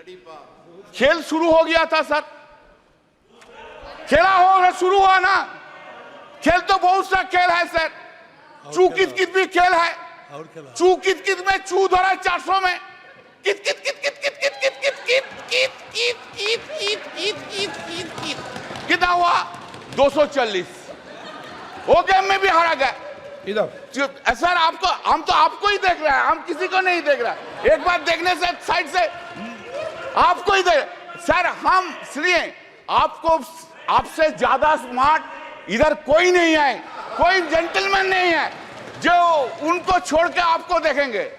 खेल शुरू हो गया था सर, खेला हो शुरू हुआ ना। खेल तो बहुत सा खेल है सर, चू कित कित भी खेल है। चू कित कित में चू धरा 400 में, कित कित कित कित कित कित कित कित कित कित कित कित कित कित कित कित कित कितना हुआ 240। वो गेम में भी हारा गया। इधर सर आपको, हम तो आपको ही देख रहे हैं, हम किसी को नहीं देख रहे। एक बार देखने से साइड से आपको ही देख सर, हम इसलिए आपको, आपसे ज्यादा स्मार्ट इधर कोई नहीं है, कोई जेंटलमैन नहीं है जो उनको छोड़ के आपको देखेंगे।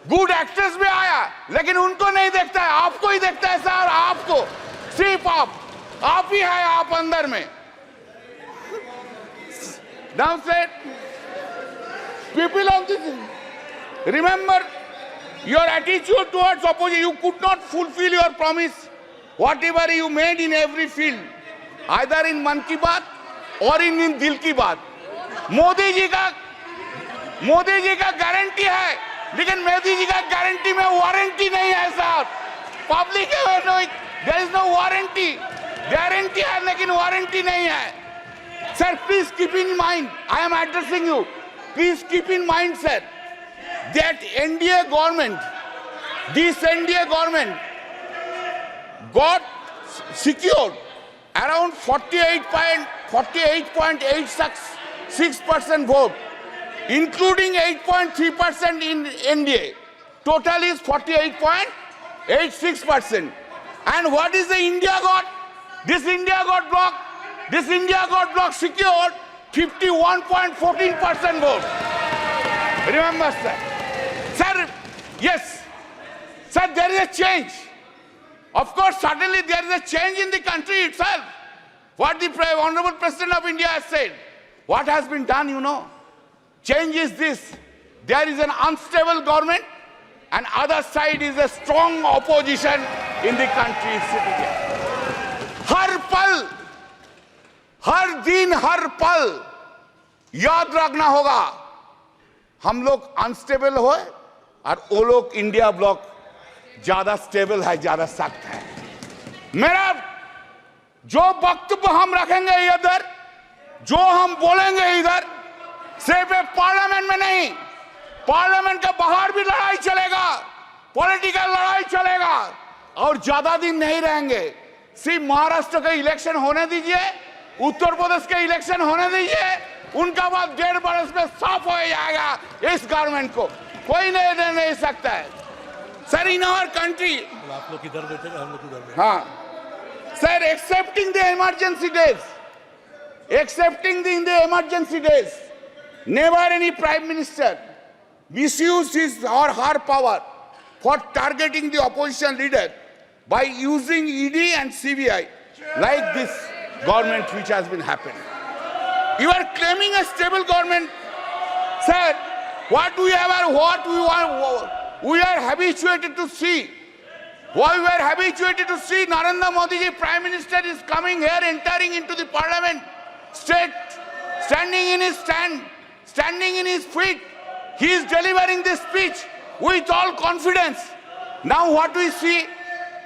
गुड एक्टर्स भी आया लेकिन उनको नहीं देखता है, आपको ही देखता है सर। आपको सिर्फ आप ही है, आप अंदर में। Now said, people of this, remember your attitude towards opposition. You could not fulfill your promise, whatever you made in every field, either in Man Ki Baat or in Dil Ki Baat. Modi ji का guarantee है, लेकिन मोदी जी का guarantee में warranty नहीं है साहब। Public there is no warranty, guarantee है लेकिन वारंटी नहीं है। Sir, please keep in mind, I am addressing you, please keep in mind, sir, that NDA government, this NDA government got secured around 48.86% vote, including 8.3% in NDA. Total is 48.86%. And what is the India got? This India got blocked. This India got bloc secured 51.14% vote. Remember, sir. Sir, yes. Sir, there is a change. Of course, suddenly there is a change in the country itself. What the Honorable President of India has said. What has been done, you know? Change is this. There is an unstable government and other side is a strong opposition in the country sitting here. हर पल, हर दिन, हर पल याद रखना होगा, हम लोग unstable हो और वो लोग इंडिया ब्लॉक ज्यादा स्टेबल है, ज्यादा सख्त है। मेरा जो वक्तव्य हम रखेंगे इधर, जो हम बोलेंगे इधर, सिर्फ पार्लियामेंट में नहीं, पार्लियामेंट के बाहर भी लड़ाई चलेगा, पॉलिटिकल लड़ाई चलेगा और ज्यादा दिन नहीं रहेंगे। सिर्फ महाराष्ट्र के इलेक्शन होने दीजिए, उत्तर प्रदेश के इलेक्शन होने दीजिए, उनका बाद 1.5 बरस में साफ हो जाएगा इस गवर्नमेंट को, कोई नहीं सकता है। सर, इन आवर कंट्री, आप लोग किधर बैठेगा, हम लोग किधर बैठेंगे। हाँ sir, accepting the emergency days, never any prime minister misused his or her power for targeting the opposition leader by using ED and CBI like this government which has been happening. You are claiming a stable government, sir. What we are habituated to see. What we are habituated to see, Narendra Modi ji, Prime Minister, is coming here, entering into the Parliament, standing in his stand, standing in his feet. He is delivering this speech with all confidence. Now what we see?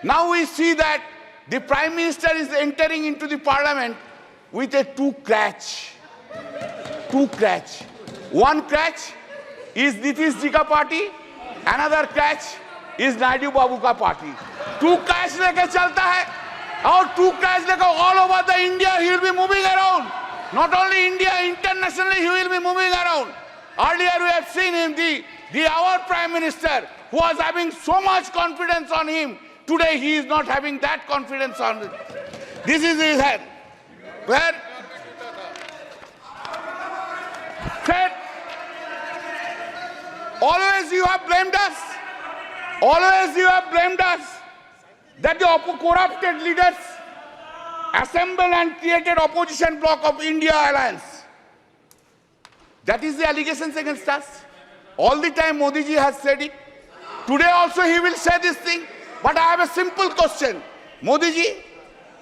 Now we see that the Prime Minister is entering into the Parliament with a two crutch. One crutch is Nitish ji ka party, another crutch is Naidu Babu ka party. Two crutch leke chalta hai, और two crutch leke all over the India he will be moving around. Not only India, internationally he will be moving around. Earlier we have seen him, our Prime Minister, who was having so much confidence on him. Today he is not having that confidence on him. This is his head. Where? Said, always you have blamed us. Always you have blamed us that the corrupted leaders assembled and created opposition bloc of India Alliance. That is the allegations against us. All the time Modi ji has said it. Today also he will say this thing. But I have a simple question. Modi ji,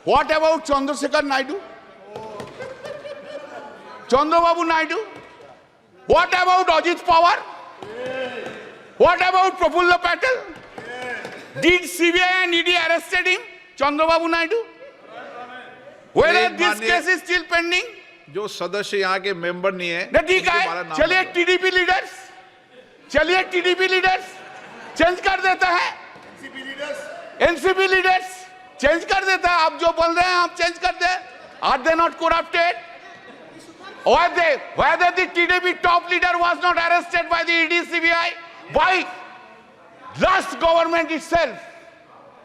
what about Chandrasekhar Naidu? Chandrababu Naidu? What about Ajit Pawar? What about Prafulla Patel? Did CBI and ED arrested him, Chandrababu Naidu? Whether this माननीय- case is still pending? जो सदस्य यहाँ के member नहीं है नहीं, ठीक उनके हमारा है, नाम चलिए बताओ। टीडीपी लीडर्स, चलिए टीडीपी लीडर्स चेंज कर देता है, एनसीपी लीडर्स चेंज कर देता है। आप जो बोल रहे हैं आप चेंज कर दे। Are they not corrupted? Whether the TDP top leader was not arrested by the ED CBI, by last government itself,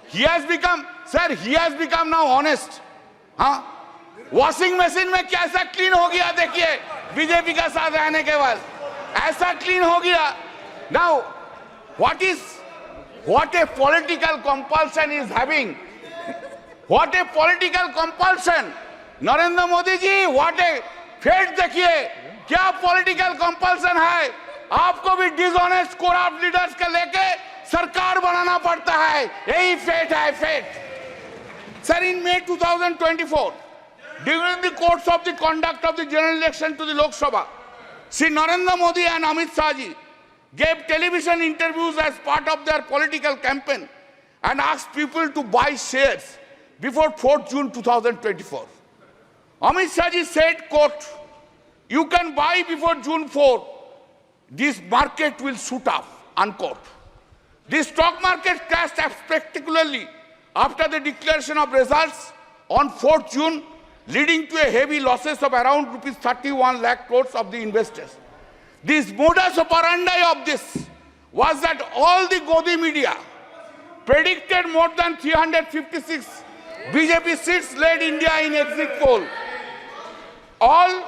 he has become, sir, he has become now honest. हाँ, वॉशिंग मशीन में कैसा clean हो गया देखिए BJP का साथ रहने के बाद, ऐसा क्लीन हो गया। Now what a political compulsion is having, what a political compulsion, Narendra Modi ji, what a fate देखिए, क्या पॉलिटिकल कंपल्सन है। आपको भी डिसऑनेस्ट करप्ट लीडर्स के लेके सरकार बनाना पड़ता है, यही फेट है, fate. Sir, in May 2024, during the course of the conduct of the general election to the Lok Sabha, Shri Narendra Modi and Amit Shah ji gave television interviews as part of their political campaign and asked people to buy shares before 4th June 2024. Amit Shah ji said, quote, "You can buy before June 4. This market will shoot up," unquote. The stock market crashed spectacularly after the declaration of results on 4th June, leading to a heavy losses of around rupees 31 lakh crores of the investors. This modus operandi of this was that all the Godi media predicted more than 356 BJP seats led India in exit poll. All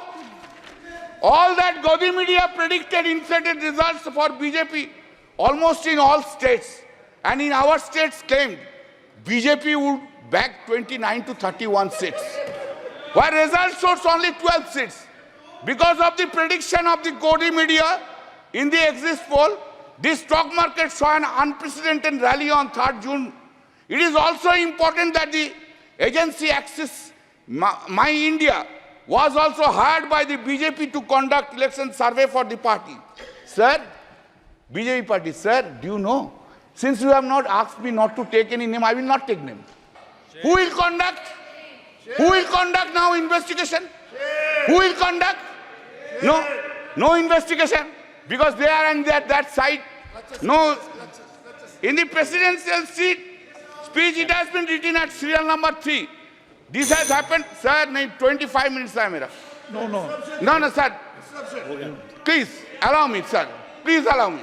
that Godi media predicted inflated results for BJP almost in all states, and in our states claimed BJP would bag 29 to 31 seats, while results showed only 12 seats. Because of the prediction of the Godi media in the exit poll, the stock market saw an unprecedented rally on 3rd June. It is also important that the agency Axis My India was also hired by the BJP to conduct election survey for the party. Sir, BJP party, sir, do you know? Since you have not asked me not to take any name, I will not take name. Who will conduct? Who will conduct now investigation? Who will conduct? No investigation, because they are on that side. No, in the presidential seat speech, it has been written at serial number 3. This has happened, sir. 25 minutes है मेरा. No, sir. Please allow me, sir. Please allow me.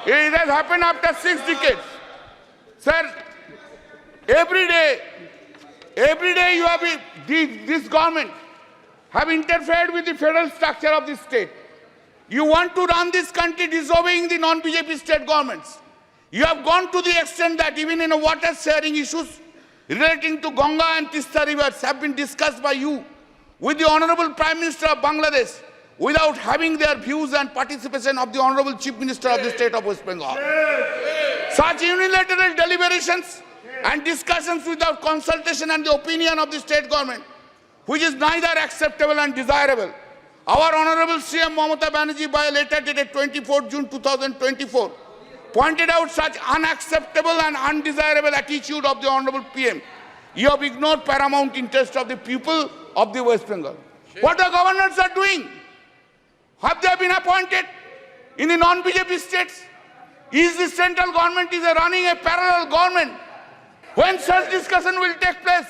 It has happened after 6 decades, sir. Every day you have this government have interfered with the federal structure of the state. You want to run this country disobeying the non-BJP state governments. You have gone to the extent that even in water sharing issues relating to Ganga and Tista rivers have been discussed by you with the Honorable Prime Minister of Bangladesh without having their views and participation of the Honorable Chief Minister of the state of West Bengal. Such unilateral deliberations and discussions without consultation and the opinion of the state government, which is neither acceptable and desirable. Our Honorable CM Mamata Banerjee, by a letter dated 24 June 2024, pointed out such unacceptable and undesirable attitude of the Honorable PM. You have ignored paramount interest of the people of the West Bengal. What the governors are doing? Have they been appointed in the non-BJP states? Is the central government running a parallel government? When such discussion will take place?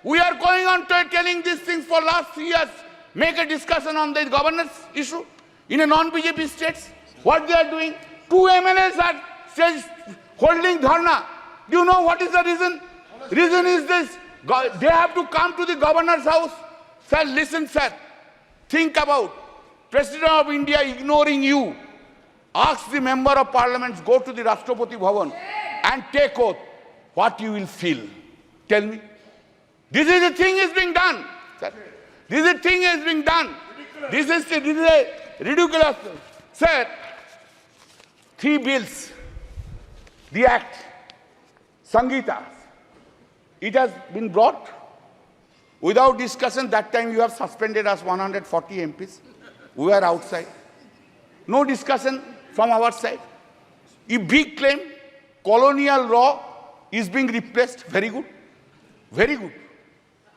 We are going on to telling these things for last 3 years. Make a discussion on the governance issue in a non-BJP states. What they are doing? 2 MLAs are holding dharna. Do you know what is the reason? Reason is this. They have to come to the governor's house. Sir, listen, sir. Think about President of India ignoring you. Ask the member of parliament, go to the Rashtrapati Bhavan and take oath. What you will feel? Tell me. This is the thing is being done. Sir. This is the thing is being done. This is a ridiculous. Sir, 3 bills. The act, Sangeeta, it has been brought without discussion. That time you have suspended us 140 MPs. We were outside. No discussion from our side. A big claim, colonial law is being replaced. Very good. Very good.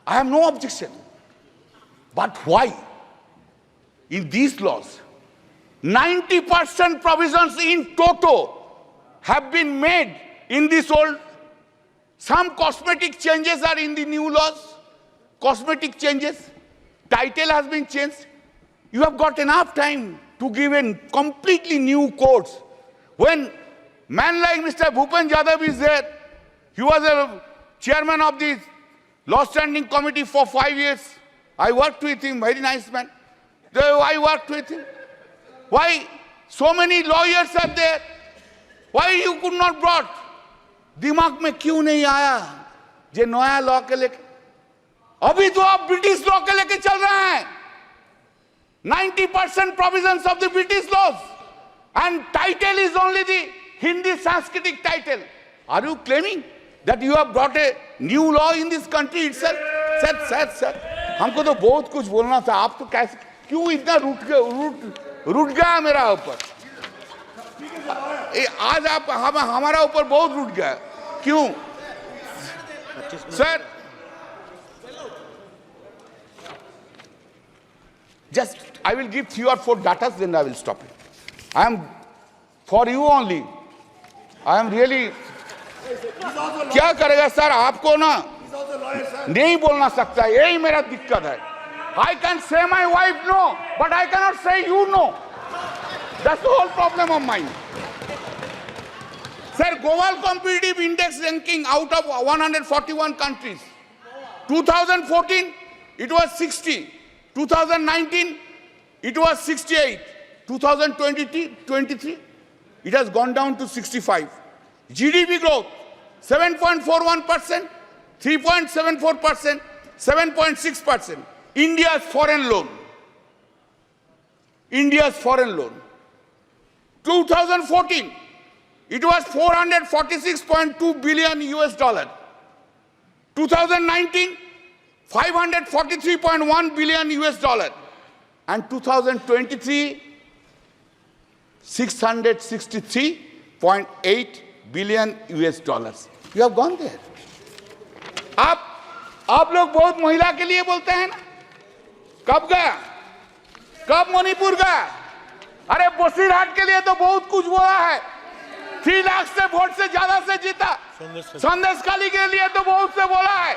I have no objection. But why? In these laws, 90% provisions in toto have been made in this old. Some cosmetic changes are in the new laws. Cosmetic changes. Title has been changed. You have got enough time to give in completely new codes. When man like Mr. Bhupen Yadav is there, he was a chairman of the law standing committee for 5 years. I worked with him, very nice man. I worked with him. Why so many lawyers are there? Why you could not brought? दिमाग में क्यों नहीं आया जे नया law के लेके? अभी तो आप ब्रिटिश लॉ के लेके चल रहे हैं. 90% provisions of the British laws, and title is only the Hindi Sanskritic title. Are you claiming that you have brought a new law in this country itself? Sir, हमको तो बहुत कुछ बोलना था. आप तो कैसे क्यों इतना रूठ गया मेरा ऊपर? आज आप हमारा ऊपर बहुत रूठ गया. क्यों? Sir, just I will give 3 or 4 datas, then I will stop it. I am for you only. I am really. क्या करेगा सर? आपको ना नहीं बोलना सकता. यही मेरा दिक्कत है. I can say my wife no, but I cannot say you no. That's the whole problem of mine. Sir, Global Competitive Index ranking out of 141 countries. 2014, it was 60. 2019, it was 68. 2023, it has gone down to 65. GDP growth, 7.41%, 3.74%, 7.6%. India's foreign loan. 2014, it was 446.2 billion US dollar. 2019, 543.1 billion US dollar. And 2023, 663.8 billion US dollars. You have gone there. आप लोग बहुत महिला के लिए बोलते हैं ना? कब गया? कब मणिपुर गया? अरे बसीरहाट के लिए तो बहुत कुछ बोला है. 3 लाख से वोट से ज्यादा से जीता. संदेशखाली के लिए तो बहुत से बोला है.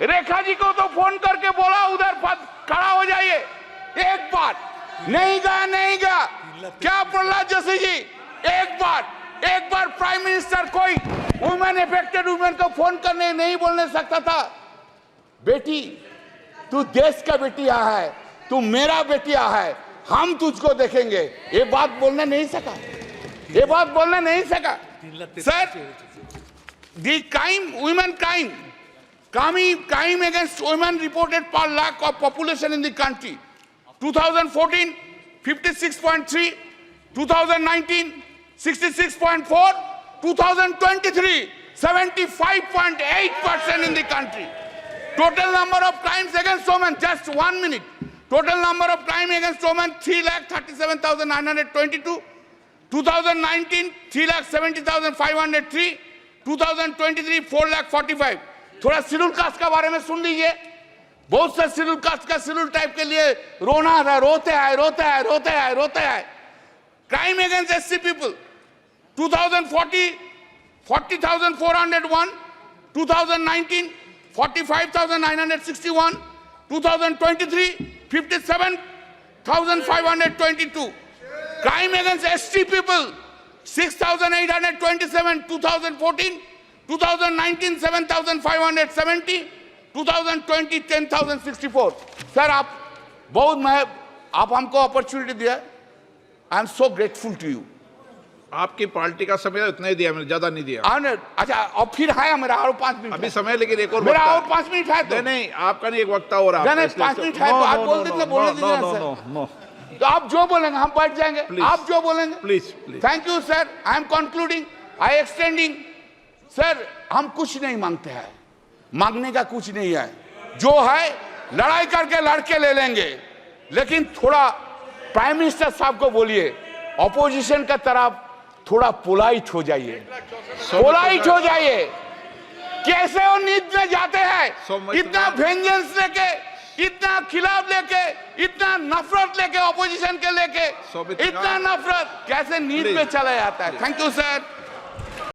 रेखा जी को तो फोन करके बोला उधर खड़ा हो जाइए. एक बार नहीं गया. क्या प्रहलाद जोशी जी? एक बार प्राइम मिनिस्टर कोई वुमेन अफेक्टेड वुमेन को फोन करने नहीं बोलने सकता था? बेटी, तू देश का बेटिया है, तू मेरा बेटिया है, हम तुझको देखेंगे. ये बात बोलने नहीं सका. Sir, the women crime against women reported per lakh of population in the country. 2014, 56.3. 2019, 66.4. 2023, 75.8% in the country. Total number of crimes against women, just 1 minute. Total number of crimes against women, 3,37,922. 2019, 3,70,503. 2023, 4,45,000. थोड़ा schedule caste का बारे में सुन लीजिए. बहुत से schedule caste का schedule type के लिए रोते हैं. Crime against SC people, 2040, 40,401. 2019, 45,961. 2023, 57,522. Crime against ST people, 6,827. 2014, 2019, 7,570. 2020, 10,064. Sir, आप हमको अपॉर्चुनिटी दिया. I am so grateful to you. आपकी पार्टी का समय इतना ही दिया, मैंने ज्यादा नहीं दिया. अच्छा, और फिर है मेरा और 5 मिनट अभी समय, लेकिन एक और मेरा और 5 मिनट है. तो नहीं, आपका नहीं, एक वक्ता हो रहा है. 5 मिनट है तो आप बोल देते, बोलने दीजिए सर. तो आप जो बोलेंगे हम बैठ जाएंगे. आप जो बोलेंगे. Please. Thank you sir. I am concluding, I extending. Sir, हम कुछ नहीं मांगते हैं. मांगने का कुछ नहीं है. जो है लड़ाई करके लड़के ले लेंगे. लेकिन थोड़ा प्राइम मिनिस्टर साहब को बोलिए, ऑपोजिशन का तरफ थोड़ा पोलाइट हो जाइए. कैसे वो नींद में जाते हैं So much इतना love. वेंजेंस लेके, इतना खिलाफ लेके, इतना नफरत लेके, ऑपोजिशन के लेके, So much इतना love. नफरत कैसे नींद Please. में चला जाता है? Thank you sir.